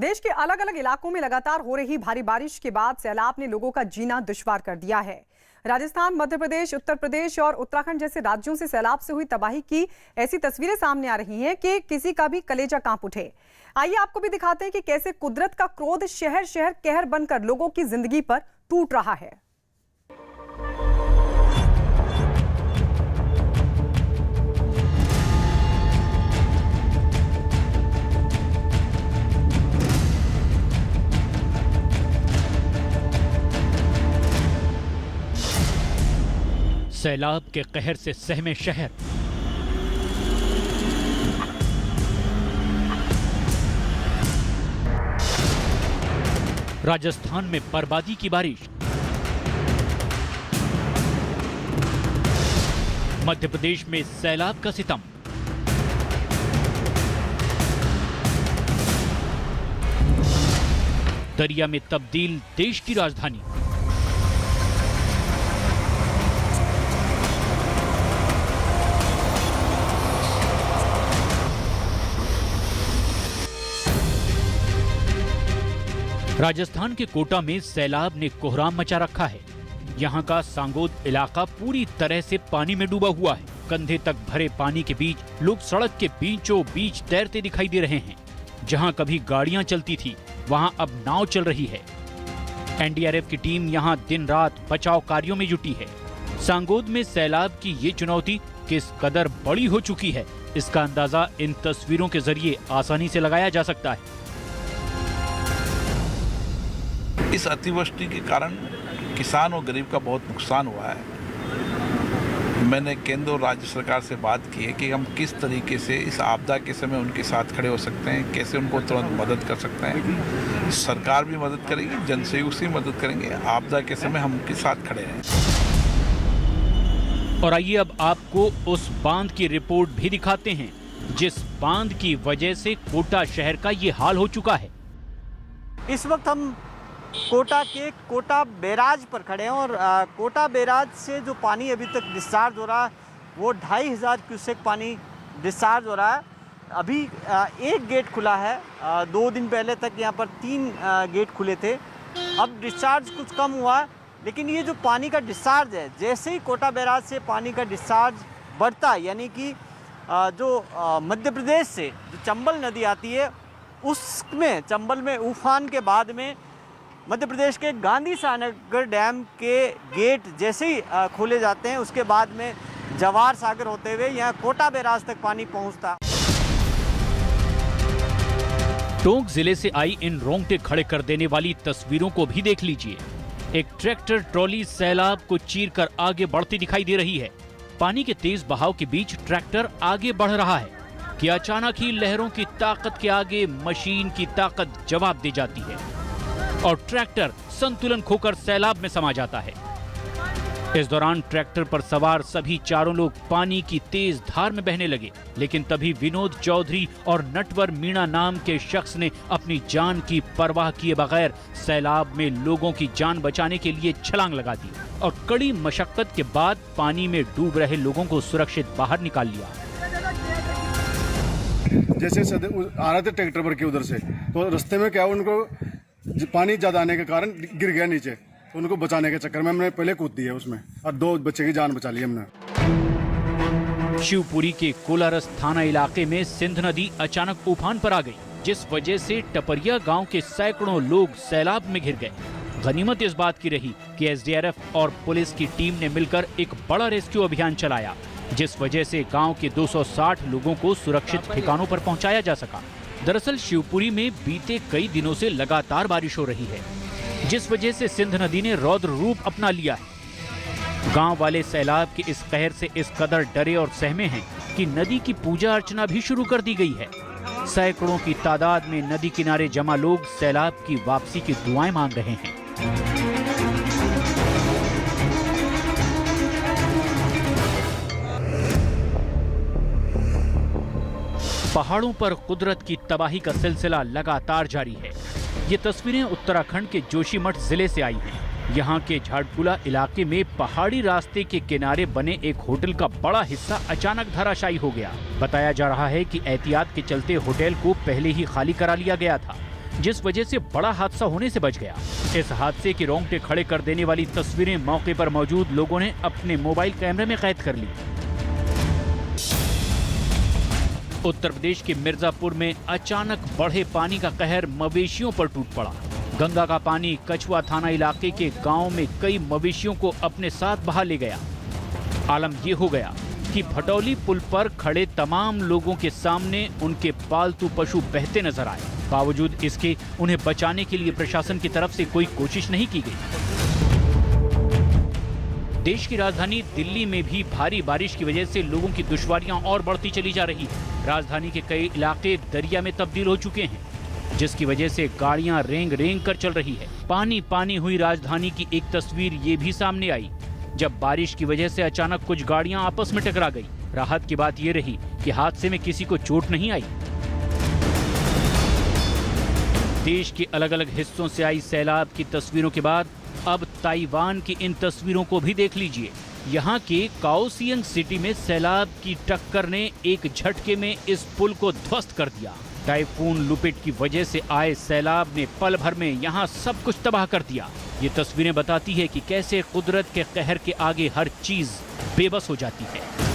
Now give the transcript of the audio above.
देश के अलग अलग इलाकों में लगातार हो रही भारी बारिश के बाद सैलाब ने लोगों का जीना दुश्वार कर दिया है। राजस्थान, मध्य प्रदेश, उत्तर प्रदेश और उत्तराखंड जैसे राज्यों से सैलाब से हुई तबाही की ऐसी तस्वीरें सामने आ रही हैं कि किसी का भी कलेजा कांप उठे। आइए आपको भी दिखाते हैं कि कैसे कुदरत का क्रोध शहर शहर कहर बनकर लोगों की जिंदगी पर टूट रहा है। सैलाब के कहर से सहमे शहर, राजस्थान में बर्बादी की बारिश, मध्य प्रदेश में सैलाब का सितम, दरिया में तब्दील देश की राजधानी। राजस्थान के कोटा में सैलाब ने कोहराम मचा रखा है। यहाँ का सांगोद इलाका पूरी तरह से पानी में डूबा हुआ है। कंधे तक भरे पानी के बीच लोग सड़क के बीचों बीच तैरते दिखाई दे रहे हैं। जहाँ कभी गाड़ियाँ चलती थी, वहाँ अब नाव चल रही है। एनडीआरएफ की टीम यहाँ दिन रात बचाव कार्यों में जुटी है। सांगोद में सैलाब की ये चुनौती किस कदर बड़ी हो चुकी है, इसका अंदाजा इन तस्वीरों के जरिए आसानी से लगाया जा सकता है। इस अतिवृष्टि के कारण किसान और गरीब का बहुत नुकसान हुआ है। मैंने केंद्र और राज्य सरकार से बात की है कि हम किस तरीके से इस आपदा के समय उनके साथ खड़े हो सकते हैं, कैसे उनको तुरंत मदद कर सकते हैं। सरकार भी मदद करेगी, जनसहयोग से मदद करेंगे। आपदा के समय हम उनके साथ खड़े हैं। और आइए अब आपको उस बांध की रिपोर्ट भी दिखाते हैं जिस बांध की वजह से कोटा शहर का ये हाल हो चुका है। इस वक्त हम कोटा के कोटा बैराज पर खड़े हैं और कोटा बैराज से जो पानी अभी तक डिस्चार्ज हो रहा है वो 2500 क्यूसेक पानी डिस्चार्ज हो रहा है। अभी एक गेट खुला है। 2 दिन पहले तक यहाँ पर 3 गेट खुले थे। अब डिस्चार्ज कुछ कम हुआ है, लेकिन ये जो पानी का डिस्चार्ज है, जैसे ही कोटा बैराज से पानी का डिस्चार्ज बढ़ता है, यानी कि जो मध्य प्रदेश से जो चंबल नदी आती है उसमें चंबल में उफान के बाद में मध्य प्रदेश के गांधी सागर डैम के गेट जैसे ही खोले जाते हैं, उसके बाद में जवाहर सागर होते हुए यहाँ कोटा बैराज तक पानी पहुँचता। टोंक जिले से आई इन रोंगटे खड़े कर देने वाली तस्वीरों को भी देख लीजिए। एक ट्रैक्टर ट्रॉली सैलाब को चीरकर आगे बढ़ती दिखाई दे रही है। पानी के तेज बहाव के बीच ट्रैक्टर आगे बढ़ रहा है कि अचानक ही लहरों की ताकत के आगे मशीन की ताकत जवाब दे जाती है और ट्रैक्टर संतुलन खोकर सैलाब में समा जाता है। इस दौरान ट्रैक्टर पर सवार सभी चारों लोग पानी की तेज धार में बहने लगे, लेकिन तभी विनोद चौधरी और नटवर मीणा नाम के शख्स ने अपनी जान की परवाह किए बगैर सैलाब में लोगों की जान बचाने के लिए छलांग लगा दी और कड़ी मशक्कत के बाद पानी में डूब रहे लोगों को सुरक्षित बाहर निकाल लिया। जैसे आ रहे थे ट्रैक्टर पर के उधर से, तो रास्ते में क्या उनको पानी ज्यादा आने के कारण गिर गया नीचे, तो उनको बचाने के चक्कर में हमने पहले कूद दी है उसमें और 2 बच्चे की जान बचा ली हमने। शिवपुरी के कोलारस थाना इलाके में सिंध नदी अचानक उफान पर आ गई, जिस वजह से टपरिया गांव के सैकड़ों लोग सैलाब में घिर गए। गनीमत इस बात की रही कि एसडीआरएफ और पुलिस की टीम ने मिलकर एक बड़ा रेस्क्यू अभियान चलाया, जिस वजह से गांव के 260 लोगों को सुरक्षित ठिकानों पर पहुंचाया जा सका। दरअसल शिवपुरी में बीते कई दिनों से लगातार बारिश हो रही है, जिस वजह से सिंध नदी ने रौद्र रूप अपना लिया है। गांव वाले सैलाब के इस कहर से इस कदर डरे और सहमे हैं कि नदी की पूजा अर्चना भी शुरू कर दी गई है। सैकड़ों की तादाद में नदी किनारे जमा लोग सैलाब की वापसी की दुआएं मांग रहे हैं। पहाड़ों पर कुदरत की तबाही का सिलसिला लगातार जारी है। ये तस्वीरें उत्तराखंड के जोशीमठ जिले से आई हैं। यहाँ के झाड़पुला इलाके में पहाड़ी रास्ते के किनारे बने एक होटल का बड़ा हिस्सा अचानक धराशायी हो गया। बताया जा रहा है कि एहतियात के चलते होटल को पहले ही खाली करा लिया गया था, जिस वजह से बड़ा हादसा होने से बच गया। इस हादसे के रोंगटे खड़े कर देने वाली तस्वीरें मौके पर मौजूद लोगों ने अपने मोबाइल कैमरे में कैद कर ली। उत्तर प्रदेश के मिर्जापुर में अचानक बढ़े पानी का कहर मवेशियों पर टूट पड़ा। गंगा का पानी कछुआ थाना इलाके के गांव में कई मवेशियों को अपने साथ बहा ले गया। आलम ये हो गया कि भटौली पुल पर खड़े तमाम लोगों के सामने उनके पालतू पशु बहते नजर आए। बावजूद इसके उन्हें बचाने के लिए प्रशासन की तरफ से कोई कोशिश नहीं की गई। देश की राजधानी दिल्ली में भी भारी बारिश की वजह से लोगों की दुश्वारियां और बढ़ती चली जा रही है। राजधानी के कई इलाके दरिया में तब्दील हो चुके हैं, जिसकी वजह से गाड़ियां रेंग रेंग कर चल रही है। पानी पानी हुई राजधानी की एक तस्वीर ये भी सामने आई, जब बारिश की वजह से अचानक कुछ गाड़ियां आपस में टकरा गई। राहत की बात यह रही कि हादसे में किसी को चोट नहीं आई। देश के अलग अलग हिस्सों से आई सैलाब की तस्वीरों के बाद अब ताइवान की इन तस्वीरों को भी देख लीजिए। यहाँ के काओसियंग सिटी में सैलाब की टक्कर ने एक झटके में इस पुल को ध्वस्त कर दिया। टाइफून लुपिट की वजह से आए सैलाब ने पल भर में यहाँ सब कुछ तबाह कर दिया। ये तस्वीरें बताती है कि कैसे कुदरत के कहर के आगे हर चीज बेबस हो जाती है।